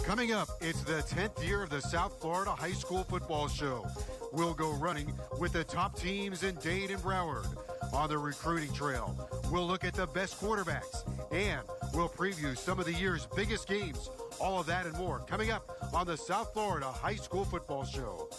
Coming up, it's the 10th year of the South Florida High School Football Show. We'll go running with the top teams in Dade and Broward. On the recruiting trail, we'll look at the best quarterbacks, and we'll preview some of the year's biggest games. All of that and more coming up on the South Florida High School Football Show.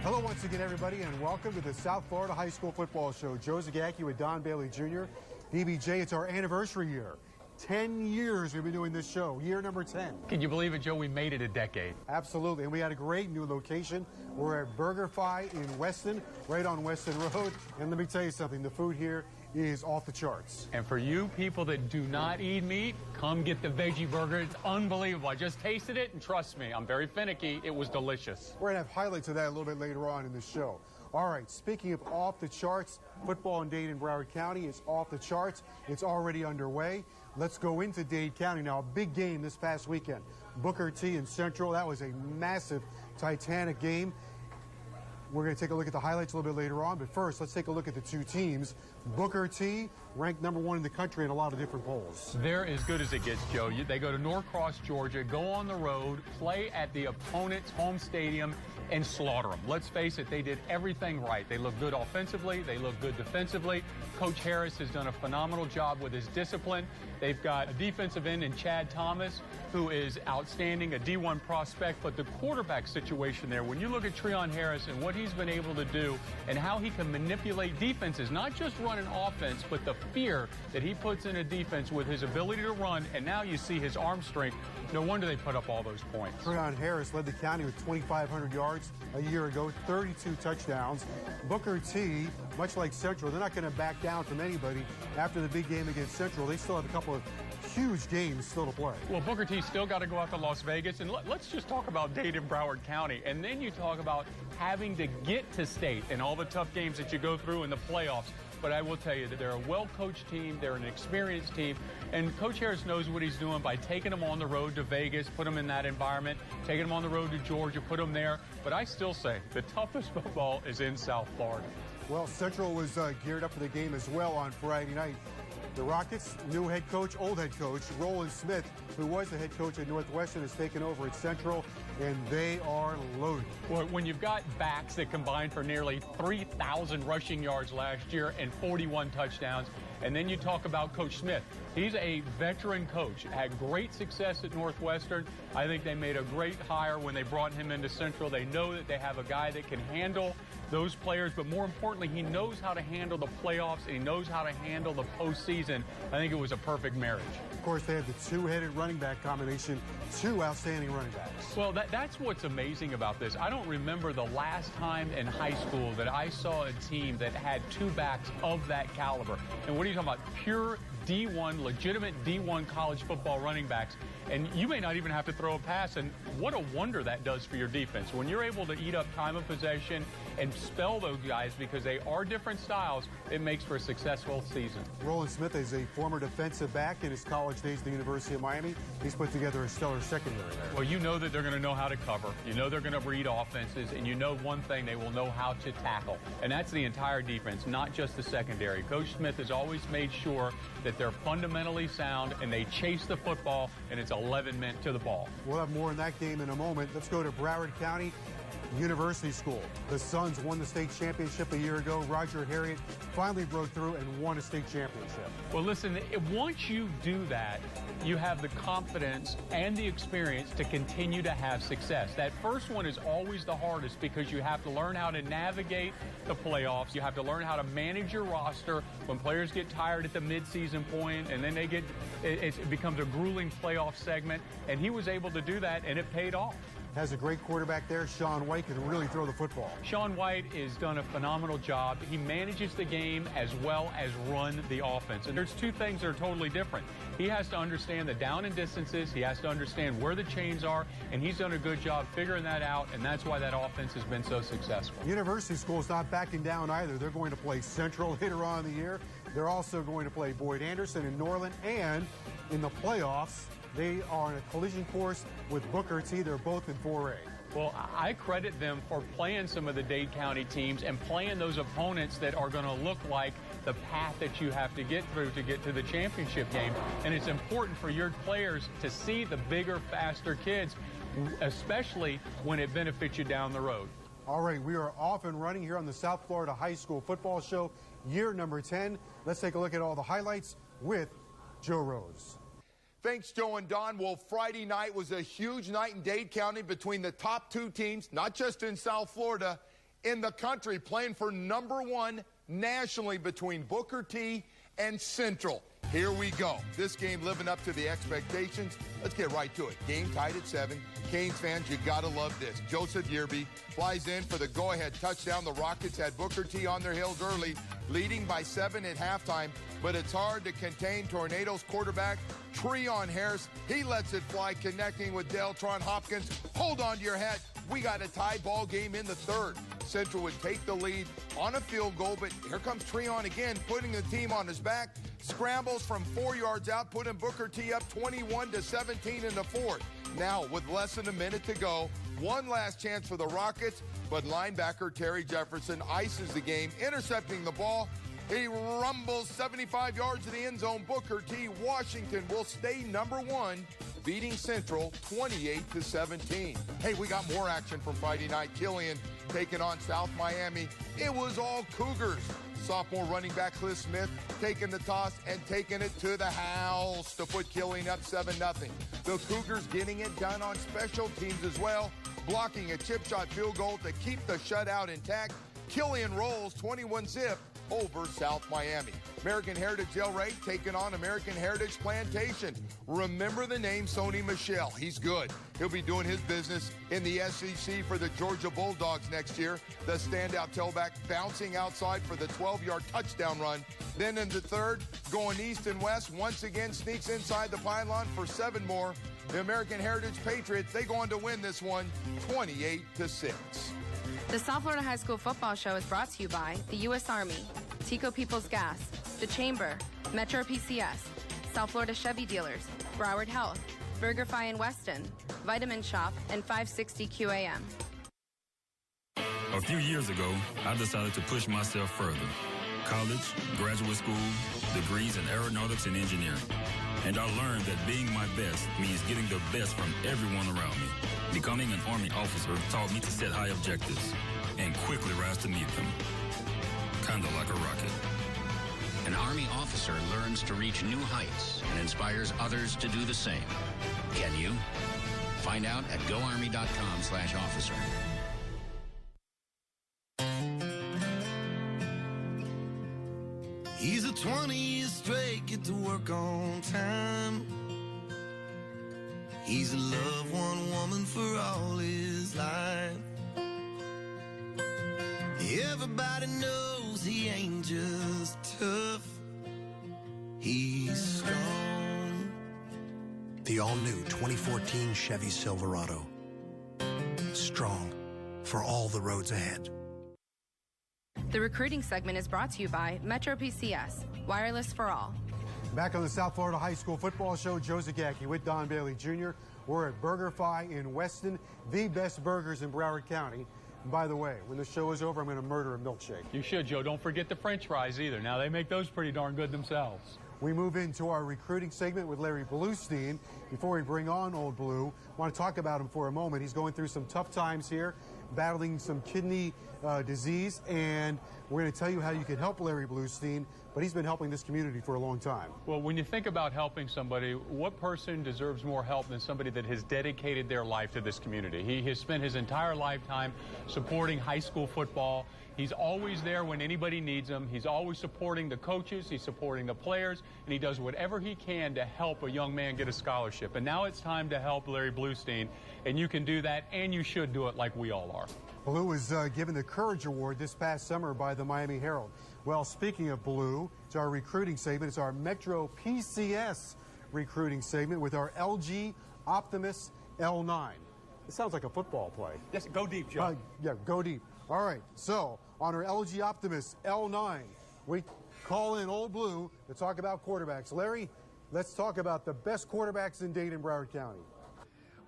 Hello once again, everybody, and welcome to the South Florida High School Football Show. Joe Zagacki with Don Bailey Jr. DBJ, it's our anniversary year. 10 years we've been doing this show, year number 10. Can you believe it, Joe? We made it a decade. Absolutely, and we had a great new location. We're at BurgerFi in Weston, right on Weston Road. And let me tell you something, the food here is off the charts. And for you people that do not eat meat, come get the veggie burger. It's unbelievable. I just tasted it, and trust me, I'm very finicky. It was delicious. We're going to have highlights of that a little bit later on in the show. All right, speaking of off the charts, football in Dade and Broward County is off the charts. It's already underway. Let's go into Dade County now. A big game this past weekend. Booker T and Central. That was a massive, titanic game. We're going to take a look at the highlights a little bit later on, but first, let's take a look at the two teams. Booker T, ranked #1 in the country in a lot of different polls. They're as good as it gets, Joe. They go to Norcross, Georgia, go on the road, play at the opponent's home stadium, and slaughter them. Let's face it, they did everything right. They look good offensively. They look good defensively. Coach Harris has done a phenomenal job with his discipline. They've got a defensive end in Chad Thomas, who is outstanding, a D1 prospect. But the quarterback situation there, when you look at Treon Harris and what he's been able to do and how he can manipulate defenses, not just run an offense, but the fear that he puts in a defense with his ability to run, and now you see his arm strength. No wonder they put up all those points. Treon Harris led the county with 2,500 yards a year ago, 32 touchdowns. Booker T, much like Central, they're not going to back down from anybody after the big game against Central. They still have a couple of huge games still to play. Well, Booker T still got to go out to Las Vegas, and let's just talk about Dade and Broward County, and then you talk about having to get to state and all the tough games that you go through in the playoffs. But I will tell you that they're a well-coached team, they're an experienced team, and Coach Harris knows what he's doing by taking them on the road to Vegas, put them in that environment, taking them on the road to Georgia, put them there. But I still say the toughest football is in South Florida. Well, Central was geared up for the game as well on Friday night. The Rockets, new head coach, old head coach, Roland Smith, who was the head coach at Northwestern, has taken over at Central, and they are loaded. Well, when you've got backs that combined for nearly 3,000 rushing yards last year and 41 touchdowns, and then you talk about Coach Smith. He's a veteran coach, had great success at Northwestern. I think they made a great hire when they brought him into Central. They know that they have a guy that can handle those players, but more importantly, he knows how to handle the playoffs and he knows how to handle the postseason. I think it was a perfect marriage. Of course, they have the two-headed running back combination, two outstanding running backs. Well, that's what's amazing about this. I don't remember the last time in high school that I saw a team that had two backs of that caliber. And what are you talking about? Pure D1, legitimate D1 college football running backs. And you may not even have to throw a pass, and what a wonder that does for your defense. When you're able to eat up time of possession and spell those guys because they are different styles, it makes for a successful season. Roland Smith is a former defensive back in his college days at the University of Miami. He's put together a stellar secondary there. Well, you know that they're going to know how to cover. You know they're going to read offenses, and you know one thing, they will know how to tackle. And that's the entire defense, not just the secondary. Coach Smith has always made sure that they're fundamentally sound and they chase the football, and it's 11 men to the ball. We'll have more in that game in a moment. Let's go to Broward County University School. The Suns won the state championship a year ago. Roger Harriet finally broke through and won a state championship. Well, listen, once you do that, you have the confidence and the experience to continue to have success. That first one is always the hardest because you have to learn how to navigate the playoffs. You have to learn how to manage your roster when players get tired at the midseason point, and then it becomes a grueling playoff segment. And he was able to do that, and it paid off. has a great quarterback there. Sean White can really throw the football. Sean White has done a phenomenal job. He manages the game as well as run the offense. And there's two things that are totally different. He has to understand the down and distances. He has to understand where the chains are. And he's done a good job figuring that out. And that's why that offense has been so successful. University School's not backing down either. They're going to play Central later on in the year. They're also going to play Boyd Anderson in Norland. And in the playoffs, they are on a collision course with Booker T. They're both in 4A. Well, I credit them for playing some of the Dade County teams and playing those opponents that are going to look like the path that you have to get through to get to the championship game. And it's important for your players to see the bigger, faster kids, especially when it benefits you down the road. All right, we are off and running here on the South Florida High School Football Show, year number 10. Let's take a look at all the highlights with Joe Rose. Thanks, Joe and Don. Well, Friday night was a huge night in Dade County between the top two teams, not just in South Florida, in the country, playing for #1 nationally between Booker T and Central. Here we go. This game living up to the expectations. Let's get right to it. Game tied at 7. Canes fans, you got to love this. Joseph Yearby flies in for the go-ahead touchdown. The Rockets had Booker T on their heels early, leading by 7 at halftime. But it's hard to contain Tornado's quarterback, Treon Harris. He lets it fly, connecting with Deltron Hopkins. Hold on to your hat. We got a tie ball game in the third. Central would take the lead on a field goal, but here comes Treon again, putting the team on his back. Scrambles from 4 yards out, putting Booker T up 21-17 in the fourth. Now, with less than a minute to go, one last chance for the Rockets, but linebacker Terry Jefferson ices the game, intercepting the ball. He rumbles 75 yards to the end zone. Booker T. Washington will stay #1, beating Central 28-17. Hey, we got more action from Friday night. Killian taking on South Miami. It was all Cougars. Sophomore running back Cliff Smith taking the toss and taking it to the house to put Killian up 7-0. The Cougars getting it done on special teams as well, blocking a chip shot field goal to keep the shutout intact. Killian rolls 21-zip over South Miami. American Heritage El Rey taking on American Heritage Plantation. Remember the name Sony Michel. He's good. He'll be doing his business in the SEC for the Georgia Bulldogs next year. The standout tailback bouncing outside for the 12-yard touchdown run. Then in the third, going east and west, once again sneaks inside the pylon for 7 more. The American Heritage Patriots, they go on to win this one 28-6. The South Florida High School Football Show is brought to you by the U.S. Army, Tico People's Gas, The Chamber, Metro PCS, South Florida Chevy Dealers, Broward Health, BurgerFi in Weston, Vitamin Shop, and 560 QAM. A few years ago, I decided to push myself further. College, graduate school, degrees in aeronautics and engineering. And I learned that being my best means getting the best from everyone around me. Becoming an Army officer taught me to set high objectives and quickly rise to meet them. Kinda like a rocket. An Army officer learns to reach new heights and inspires others to do the same. Can you? Find out at goarmy.com/officer. He's a 20 years straight, get to work on time. He's loved one woman for all his life. Everybody knows he ain't just tough, he's strong. The all-new 2014 Chevy Silverado. Strong for all the roads ahead. The recruiting segment is brought to you by Metro PCS, wireless for all. Back on the South Florida High School Football Show, Joe Zagacki with Don Bailey Jr. We're at BurgerFi in Weston, the best burgers in Broward County. And by the way, when the show is over, I'm going to murder a milkshake. You should, Joe. Don't forget the French fries either. Now, they make those pretty darn good themselves. We move into our recruiting segment with Larry Bluestein. Before we bring on Old Blue, I want to talk about him for a moment. He's going through some tough times here, battling some kidney disease, and we're going to tell you how you can help Larry Bluestein, but he's been helping this community for a long time. Well, when you think about helping somebody, what person deserves more help than somebody that has dedicated their life to this community? He has spent his entire lifetime supporting high school football. He's always there when anybody needs him. He's always supporting the coaches. He's supporting the players. And he does whatever he can to help a young man get a scholarship. And now it's time to help Larry Bluestein. And you can do that, and you should do it like we all are. Blue was given the Courage Award this past summer by the Miami Herald. Well, speaking of Blue, it's our recruiting segment. It's our Metro PCS recruiting segment with our LG Optimus L9. It sounds like a football play. Yes, go deep, Joe. Yeah, go deep. All right, so on our LG Optimus L9, we call in Old Blue to talk about quarterbacks. Larry, let's talk about the best quarterbacks in Dade and Broward County.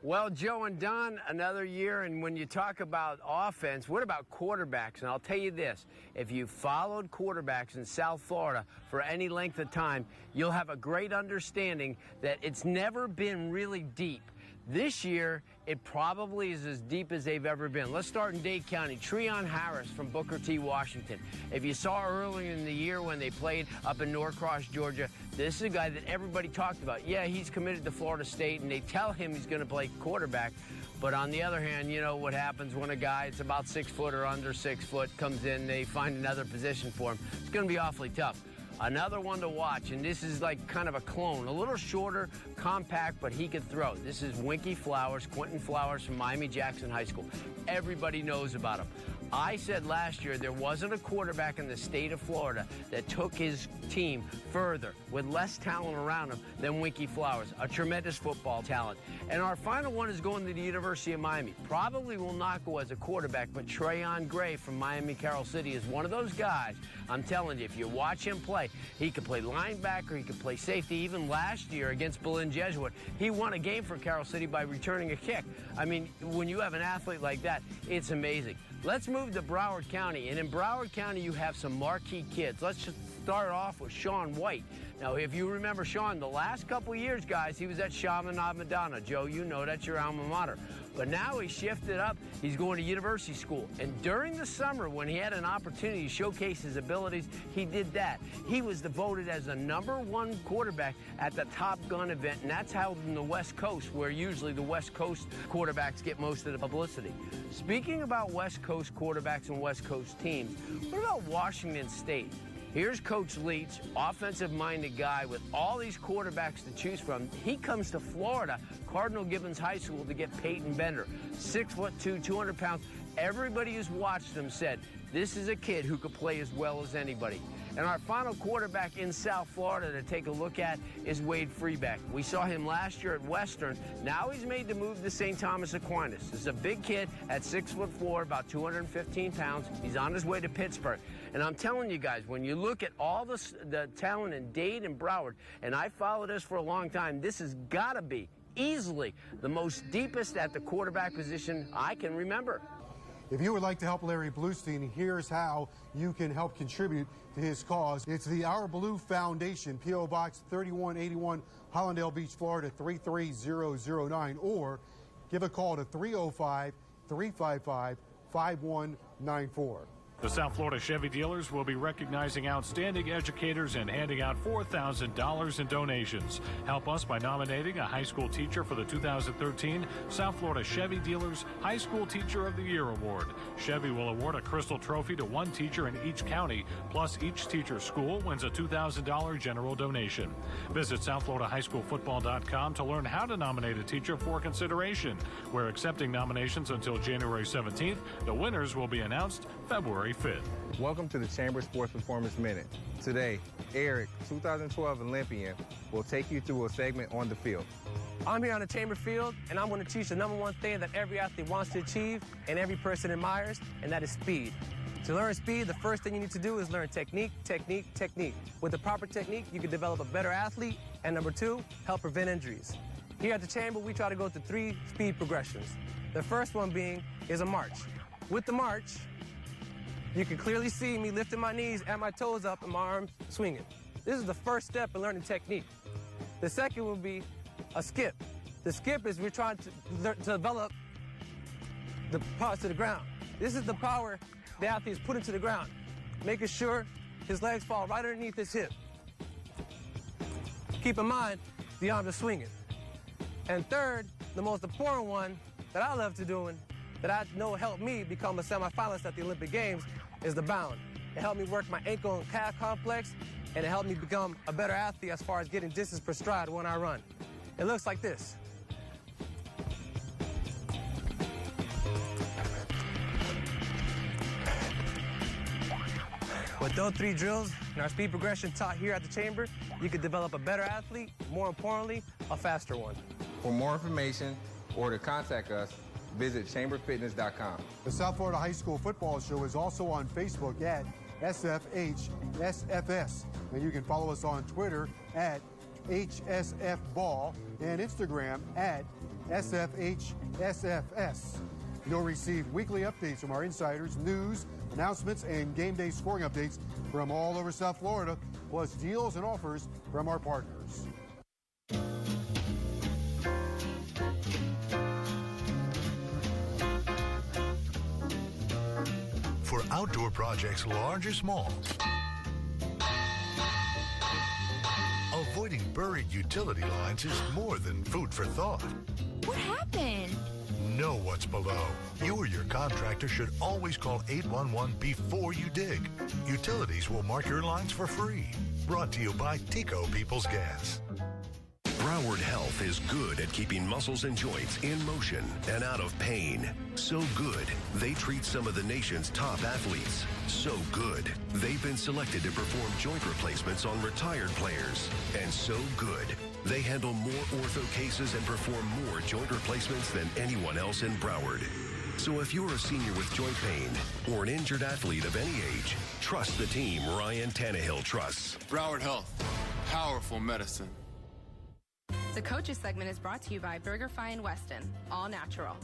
Well, Joe and Don, another year, and when you talk about offense, what about quarterbacks? And I'll tell you this, if you followed quarterbacks in South Florida for any length of time, you'll have a great understanding that it's never been really deep. This year, it probably is as deep as they've ever been. Let's start in Dade County. Treon Harris from Booker T. Washington. If you saw earlier in the year when they played up in Norcross, Georgia, this is a guy that everybody talked about. Yeah, he's committed to Florida State, and they tell him he's going to play quarterback. But on the other hand, you know what happens when a guy that's about 6 foot or under 6 foot comes in, they find another position for him. It's going to be awfully tough. Another one to watch, and this is like kind of a clone, a little shorter, compact, but he can throw. This is Winky Flowers, Quentin Flowers from Miami-Jackson High School. Everybody knows about him. I said last year there wasn't a quarterback in the state of Florida that took his team further with less talent around him than Winky Flowers, a tremendous football talent. And our final one is going to the University of Miami. Probably will not go as a quarterback, but Trayon Gray from Miami Carroll City is one of those guys. I'm telling you, if you watch him play, he could play linebacker, he could play safety. Even last year against Berlin Jesuit, he won a game for Carroll City by returning a kick. I mean, when you have an athlete like that, it's amazing. Let's move to Broward County, and in Broward County you have some marquee kids. Let's just start off with Sean White. Now, if you remember Sean, the last couple of years, guys, he was at Chaminade Madonna. Joe, you know that's your alma mater. But now he shifted up. He's going to university school. And during the summer, when he had an opportunity to showcase his abilities, he did that. He was voted as the #1 quarterback at the Top Gun event, and that's held in the West Coast, where usually the West Coast quarterbacks get most of the publicity. Speaking about West Coast quarterbacks and West Coast teams, what about Washington State? Here's Coach Leach, offensive-minded guy with all these quarterbacks to choose from. He comes to Florida, Cardinal Gibbons High School, to get Peyton Bender. 6'2", 200 pounds. Everybody who's watched him said, this is a kid who could play as well as anybody. And our final quarterback in South Florida to take a look at is Wade Freeback. We saw him last year at Western. Now he's made the move to St. Thomas Aquinas. This is a big kid at 6'4", about 215 pounds. He's on his way to Pittsburgh. And I'm telling you guys, when you look at all the talent in Dade and Broward, and I followed this for a long time, this has got to be easily the most deepest at the quarterback position I can remember. If you would like to help Larry Bluestein, here's how you can help contribute to his cause. It's the Our Blue Foundation, P.O. Box 3181, Hollandale Beach, Florida 33009, or give a call to 305-355-5194. The South Florida Chevy dealers will be recognizing outstanding educators and handing out $4,000 in donations. Help us by nominating a high school teacher for the 2013 South Florida Chevy Dealers High School Teacher of the Year Award. Chevy will award a crystal trophy to one teacher in each county, plus each teacher's school wins a $2,000 general donation. Visit SouthFloridaHighSchoolFootball.com to learn how to nominate a teacher for consideration. We're accepting nominations until January 17th. The winners will be announced February 5th. Welcome to the Chamber Sports Performance Minute. Today, Eric, 2012 Olympian, will take you through a segment on the field. I'm here on the Chamber Field, and I'm going to teach the #1 thing that every athlete wants to achieve and every person admires, and that is speed. To learn speed, the first thing you need to do is learn technique, technique, technique. With the proper technique, you can develop a better athlete, and #2, help prevent injuries. Here at the Chamber, we try to go through 3 speed progressions. The first one being is a march. With the march, you can clearly see me lifting my knees and my toes up and my arms swinging. This is the first step in learning technique. The second will be a skip. The skip is we're trying to develop the power to the ground. This is the power the athlete is putting to the ground, making sure his legs fall right underneath his hip. Keep in mind, the arms are swinging. And third, the most important one that I love to do and that I know helped me become a semifinalist at the Olympic Games is the bound. It helped me work my ankle and calf complex, and it helped me become a better athlete as far as getting distance per stride when I run. It looks like this. With those 3 drills and our speed progression taught here at the Chamber, you could develop a better athlete, more importantly, a faster one. For more information or to contact us, visit chamberfitness.com. The South Florida High School Football Show is also on Facebook at SFHSFS. And you can follow us on Twitter at HSFBall and Instagram at SFHSFS. You'll receive weekly updates from our insiders, news, announcements, and game day scoring updates from all over South Florida, plus deals and offers from our partners. For outdoor projects large or small, avoiding buried utility lines is more than food for thought. What happened? Know what's below. You or your contractor should always call 811 before you dig. Utilities will mark your lines for free. Brought to you by Tico People's Gas. Broward Health is good at keeping muscles and joints in motion and out of pain. So good, they treat some of the nation's top athletes. So good, they've been selected to perform joint replacements on retired players. And so good, they handle more ortho cases and perform more joint replacements than anyone else in Broward. So if you're a senior with joint pain or an injured athlete of any age, trust the team Ryan Tannehill trusts. Broward Health, powerful medicine. The coaches segment is brought to you by BurgerFi in Weston, all natural.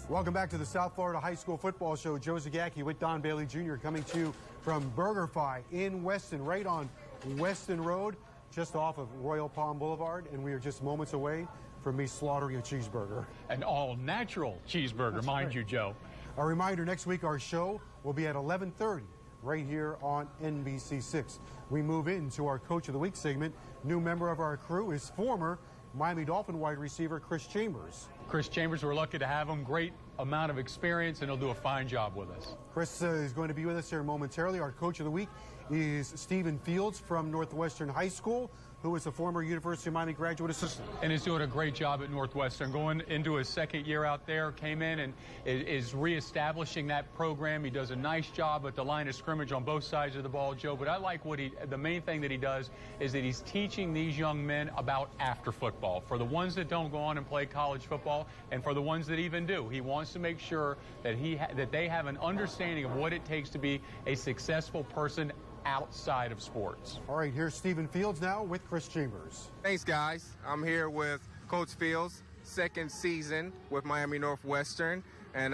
Welcome back to the South Florida High School Football Show. Joe Zagacki with Don Bailey Jr. coming to you from BurgerFi in Weston, right on Weston Road, just off of Royal Palm Boulevard, and we are just moments away from me slaughtering a cheeseburger. An all-natural cheeseburger, That's mind right. you, Joe. A reminder, next week our show will be at 11:30 right here on NBC6. We move into our Coach of the Week segment. New member of our crew is former Miami Dolphin wide receiver Chris Chambers. Chris Chambers, we're lucky to have him. Great amount of experience, and he'll do a fine job with us. Chris is going to be with us here momentarily. Our Coach of the Week is Stephen Fields from Northwestern High School, who is a former University of Miami graduate assistant. And is doing a great job at Northwestern. Going into his second year out there, came in and is reestablishing that program. He does a nice job at the line of scrimmage on both sides of the ball, Joe. But I like the main thing that he does is that he's teaching these young men about after football. For the ones that don't go on and play college football, and for the ones that even do, he wants to make sure that that they have an understanding of what it takes to be a successful person outside of sports. All right, here's Stephen Fields now with Chris Chambers. Thanks, guys. I'm here with Coach Fields, second season with Miami Northwestern. And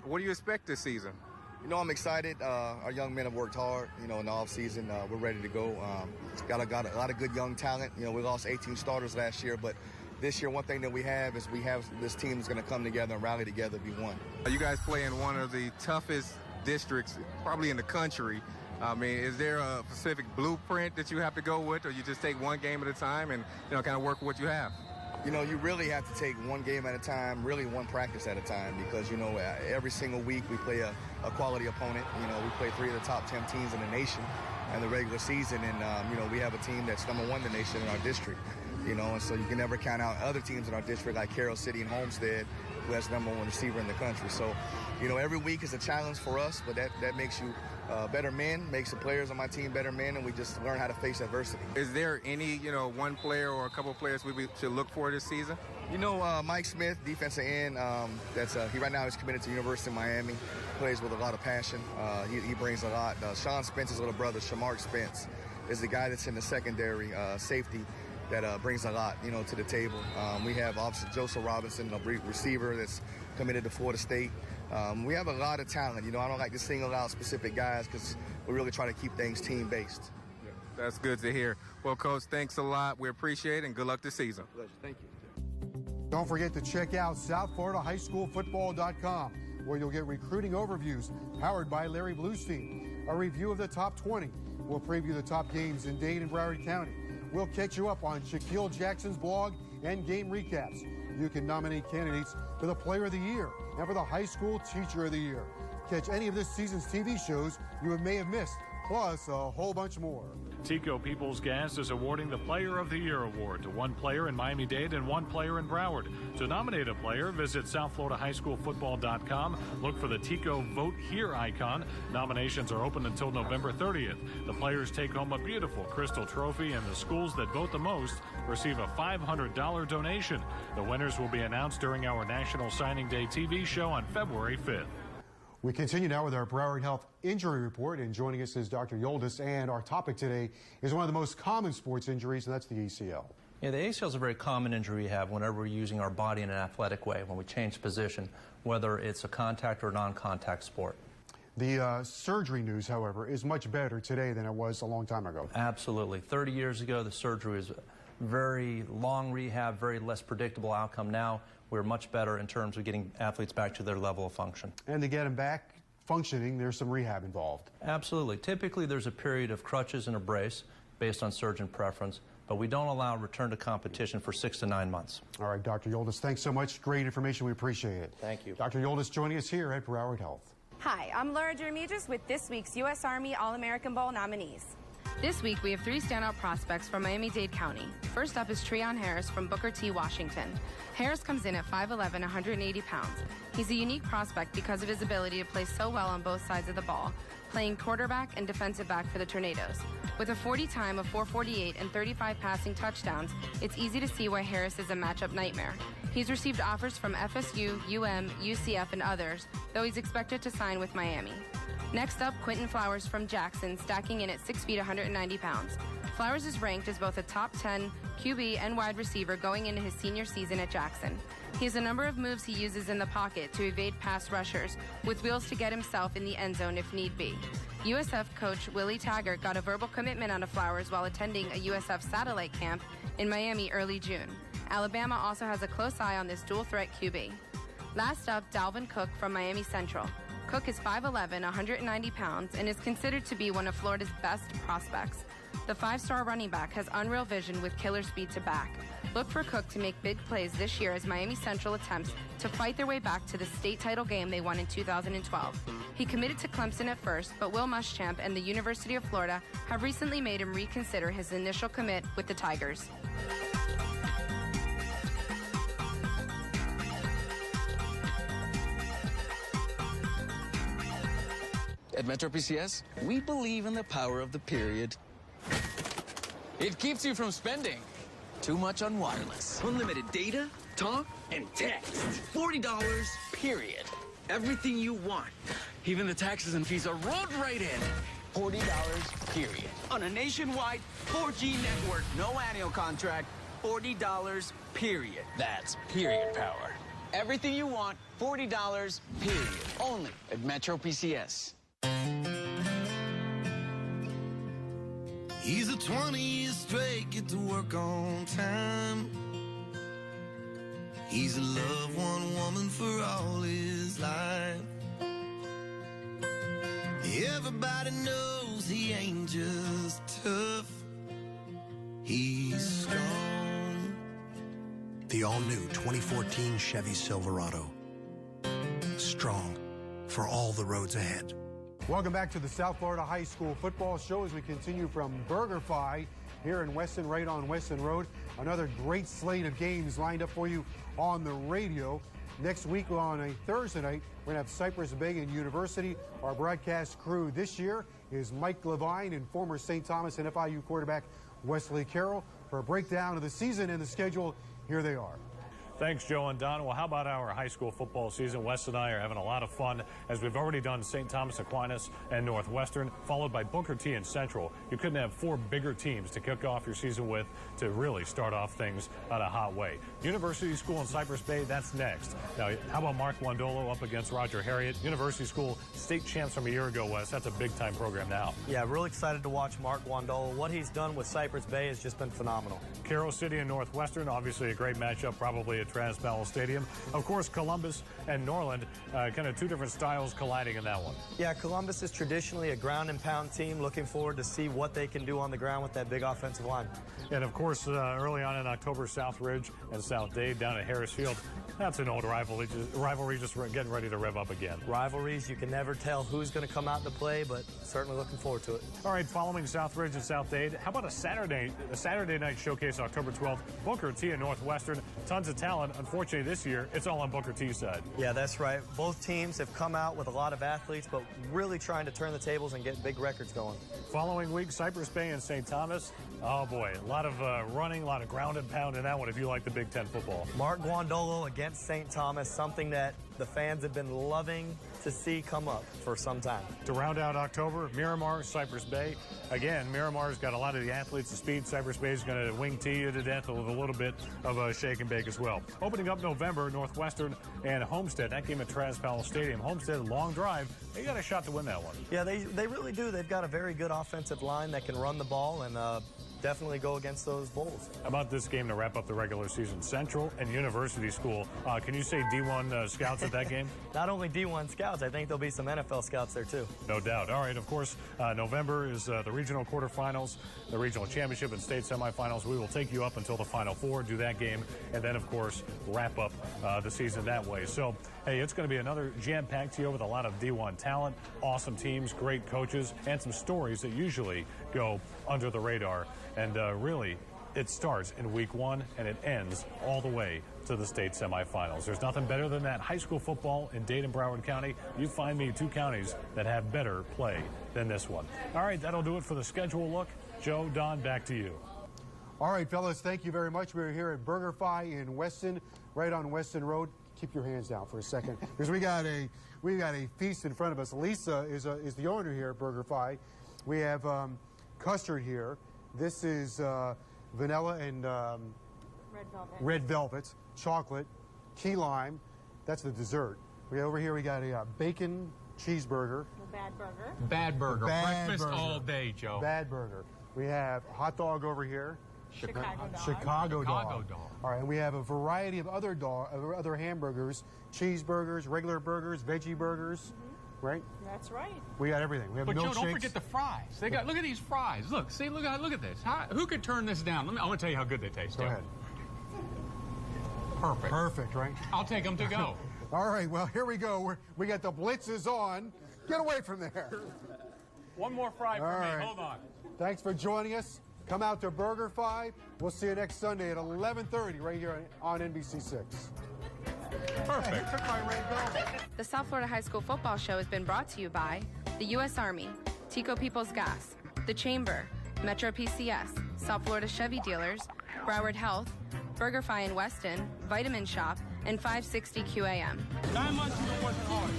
what do you expect this season? You know, I'm excited. Our young men have worked hard, you know, in the offseason. We're ready to go. Got a lot of good young talent. You know, we lost 18 starters last year, but this year, one thing that we have is this team is going to come together and rally together, be one. You guys play in one of the toughest districts probably in the country. I mean, is there a specific blueprint that you have to go with, or you just take one game at a time and, you know, kind of work with what you have? You know, you really have to take one game at a time, really one practice at a time, because, you know, every single week we play a quality opponent. You know, we play 3 of the top 10 teams in the nation in the regular season, and, you know, we have a team that's #1 in the nation in our district. You know, and so you can never count out other teams in our district like Carroll City and Homestead, who has #1 receiver in the country. So, you know, every week is a challenge for us, but that makes you better men, makes the players on my team better men, and we just learn how to face adversity. Is there any, you know, one player or a couple of players we should look for this season? You know, Mike Smith, defensive end, he right now is committed to University of Miami, plays with a lot of passion. He brings a lot. Sean Spence's little brother, Shamark Spence, is the guy that's in the secondary safety that brings a lot, you know, to the table. We have Officer Joseph Robinson, a receiver that's committed to Florida State. We have a lot of talent. You know, I don't like to single out specific guys because we really try to keep things team-based. Yeah, that's good to hear. Well, Coach, thanks a lot. We appreciate it, and good luck this season. Pleasure. Thank you. Don't forget to check out SouthFloridaHighSchoolFootball.com, where you'll get recruiting overviews powered by Larry Bluestein, a review of the top 20. We'll preview the top games in Dade and Broward County. We'll catch you up on Shaquille Jackson's blog and game recaps. You can nominate candidates for the Player of the Year and for the High School Teacher of the Year. Catch any of this season's TV shows you may have missed, plus a whole bunch more. Tico Peoples Gas is awarding the Player of the Year award to one player in Miami-Dade and one player in Broward. To nominate a player, visit SouthFloridaHighSchoolFootball.com. Look for the Tico Vote Here icon. Nominations are open until November 30th. The players take home a beautiful crystal trophy, and the schools that vote the most receive a $500 donation. The winners will be announced during our National Signing Day TV show on February 5th. We continue now with our Broward Health Injury Report, and joining us is Dr. Yoldis, and our topic today is one of the most common sports injuries, and that's the ACL. Yeah, the ACL is a very common injury we have whenever we're using our body in an athletic way, when we change position, whether it's a contact or non-contact sport. The surgery news, however, is much better today than it was a long time ago. Absolutely. 30 years ago, the surgery was very long rehab, very less predictable outcome. Now, we're much better in terms of getting athletes back to their level of function. And to get them back functioning, there's some rehab involved. Absolutely. Typically, there's a period of crutches and a brace based on surgeon preference, but we don't allow return to competition for 6 to 9 months. All right, Dr. Yoldis, thanks so much. Great information. We appreciate it. Thank you. Dr. Yoldis joining us here at Broward Health. Hi, I'm Laura Jeremijas with this week's U.S. Army All-American Bowl nominees. This week, we have 3 standout prospects from Miami-Dade County. First up is Treon Harris from Booker T, Washington. Harris comes in at 5'11", 180 pounds. He's a unique prospect because of his ability to play so well on both sides of the ball, playing quarterback and defensive back for the Tornadoes. With a 40 time of 448 and 35 passing touchdowns, it's easy to see why Harris is a matchup nightmare. He's received offers from FSU, UM, UCF, and others, though he's expected to sign with Miami. Next up, Quentin Flowers from Jackson, stacking in at 6 feet, 190 pounds. Flowers is ranked as both a top 10 QB and wide receiver going into his senior season at Jackson. He has a number of moves he uses in the pocket to evade pass rushers, with wheels to get himself in the end zone if need be. USF coach Willie Taggart got a verbal commitment out of Flowers while attending a USF satellite camp in Miami early June. Alabama also has a close eye on this dual-threat QB. Last up, Dalvin Cook from Miami Central. Cook is 5'11", 190 pounds, and is considered to be one of Florida's best prospects. The 5-star running back has unreal vision with killer speed to back. Look for Cook to make big plays this year as Miami Central attempts to fight their way back to the state title game they won in 2012. He committed to Clemson at first, but Will Muschamp and the University of Florida have recently made him reconsider his initial commit with the Tigers. At Metro PCS, we believe in the power of the period. It keeps you from spending too much on wireless. Unlimited data, talk, and text. $40, period. Everything you want. Even the taxes and fees are rolled right in. $40, period. On a nationwide 4G network, no annual contract, $40, period. That's period power. Everything you want, $40, period. Only at Metro PCS. He's a 20 years straight, get to work on time. He's loved one woman for all his life. Everybody knows he ain't just tough, he's strong. The all-new 2014 Chevy Silverado. Strong for all the roads ahead. Welcome back to the South Florida High School Football Show as we continue from BurgerFi here in Weston, right on Weston Road. Another great slate of games lined up for you on the radio. Next week on a Thursday night, we're going to have Cypress Bay and University. Our broadcast crew this year is Mike Levine and former St. Thomas and FIU quarterback Wesley Carroll. For a breakdown of the season and the schedule, here they are. Thanks, Joe and Don. Well, how about our high school football season? Wes and I are having a lot of fun as we've already done St. Thomas Aquinas and Northwestern, followed by Booker T and Central. You couldn't have 4 bigger teams to kick off your season with to really start off things on a hot way. University School in Cypress Bay, that's next. Now, how about Mark Wandolo up against Roger Harriet? University School, state champs from a year ago, Wes. That's a big-time program now. Yeah, really excited to watch Mark Wandolo. What he's done with Cypress Bay has just been phenomenal. Carroll City and Northwestern, obviously a great matchup, probably at Travis Powell Stadium. Of course, Columbus and Norland, kind of two different styles colliding in that one. Yeah, Columbus is traditionally a ground and pound team. Looking forward to see what they can do on the ground with that big offensive line. And of course, early on in October, South Ridge and South Dade down at Harris Field. That's an old rivalry just getting ready to rev up again. Rivalries, you can never tell who's going to come out to play, but certainly looking forward to it. All right, following South Ridge and South Dade, how about a Saturday night showcase October 12th? Booker T and Northwestern, tons of talent. Unfortunately, this year, it's all on Booker T's side. Yeah, that's right. Both teams have come out with a lot of athletes, but really trying to turn the tables and get big records going. Following week, Cypress Bay and St. Thomas. Oh, boy, a lot of running, a lot of ground and pound in that one if you like the Big Ten football. Mark Guandolo against St. Thomas, something that the fans have been loving to see come up for some time. To round out October, Miramar, Cypress Bay. Again, Miramar's got a lot of the athletes, the speed. Cypress Bay is going to wing tee you to death with a little bit of a shake and bake as well. Opening up November, Northwestern and Homestead. That game at Travis Powell Stadium. Homestead, long drive. They got a shot to win that one. Yeah, they really do. They've got a very good offensive line that can run the ball and definitely go against those Bulls. How about this game to wrap up the regular season? Central and University School. Can you say D1 scouts at that game? Not only D1 scouts, I think there'll be some NFL scouts there too. No doubt. All right, of course, November is the regional quarterfinals, the regional championship and state semifinals. We will take you up until the Final Four, do that game, and then, of course, wrap up the season that way. So, hey, it's going to be another jam-packed year with a lot of D1 talent, awesome teams, great coaches, and some stories that usually go under the radar. And really, it starts in week 1 and it ends all the way to the state semifinals. There's nothing better than that. High school football in Dade and Broward County. You find me 2 counties that have better play than this one. All right, that'll do it for the schedule look. Joe, Don, back to you. All right, fellas, thank you very much. We're here at BurgerFi in Weston, right on Weston Road. Keep your hands down for a second, because we got a feast in front of us. Lisa is the owner here at BurgerFi. We have custard here. This is vanilla and red velvet, chocolate, key lime. That's the dessert. Over here we got a bacon cheeseburger. The bad burger. Bad burger. Bad Breakfast burger. all day, Joe. Bad burger. We have hot dog over here. Chicago dog. All right, and we have a variety of other hamburgers, cheeseburgers, regular burgers, veggie burgers, right? That's right. We got everything. We have But Joe, milkshakes. don't forget the fries. They got. Look at these fries. Look, see, look at this. Who could turn this down? I want to tell you how good they taste. Go Joe. ahead. Perfect. Perfect, right? I'll take them to go. All right, well, here we go. We got the blitzes on. Get away from there. One more fry for All me. right. Hold on. Thanks for joining us. Come out to BurgerFi. We'll see you next Sunday at 11:30 right here on NBC6. Perfect. The South Florida High School Football Show has been brought to you by the U.S. Army, Tico Peoples Gas, The Chamber, Metro PCS, South Florida Chevy Dealers, Broward Health, BurgerFi in Weston, Vitamin Shop, and 560 QAM. 9 months you've been working hard.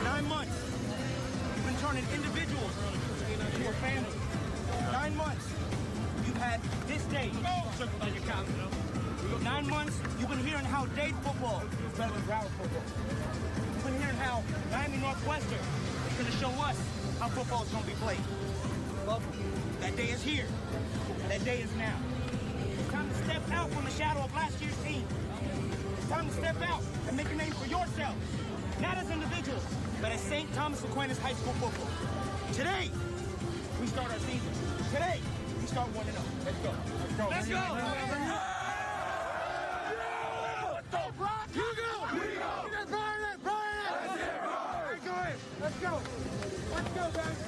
9 months. You've been turning individuals into a family. 9 months. You've had this day. On your calendar. 9 months. You've been hearing how Dade football is better than Broward football. You've been hearing how Miami Northwestern is going to show us how football is going to be played. Well, that day is here. That day is now. It's time to step out from the shadow of last year's team. It's time to step out and make a name for yourself. Not as individuals, but as St. Thomas Aquinas High School football. Today, we start our season. Today, we start 1-0. Let's go. Let's go. Let's go. You go. We go. Let's go. Let's go, guys.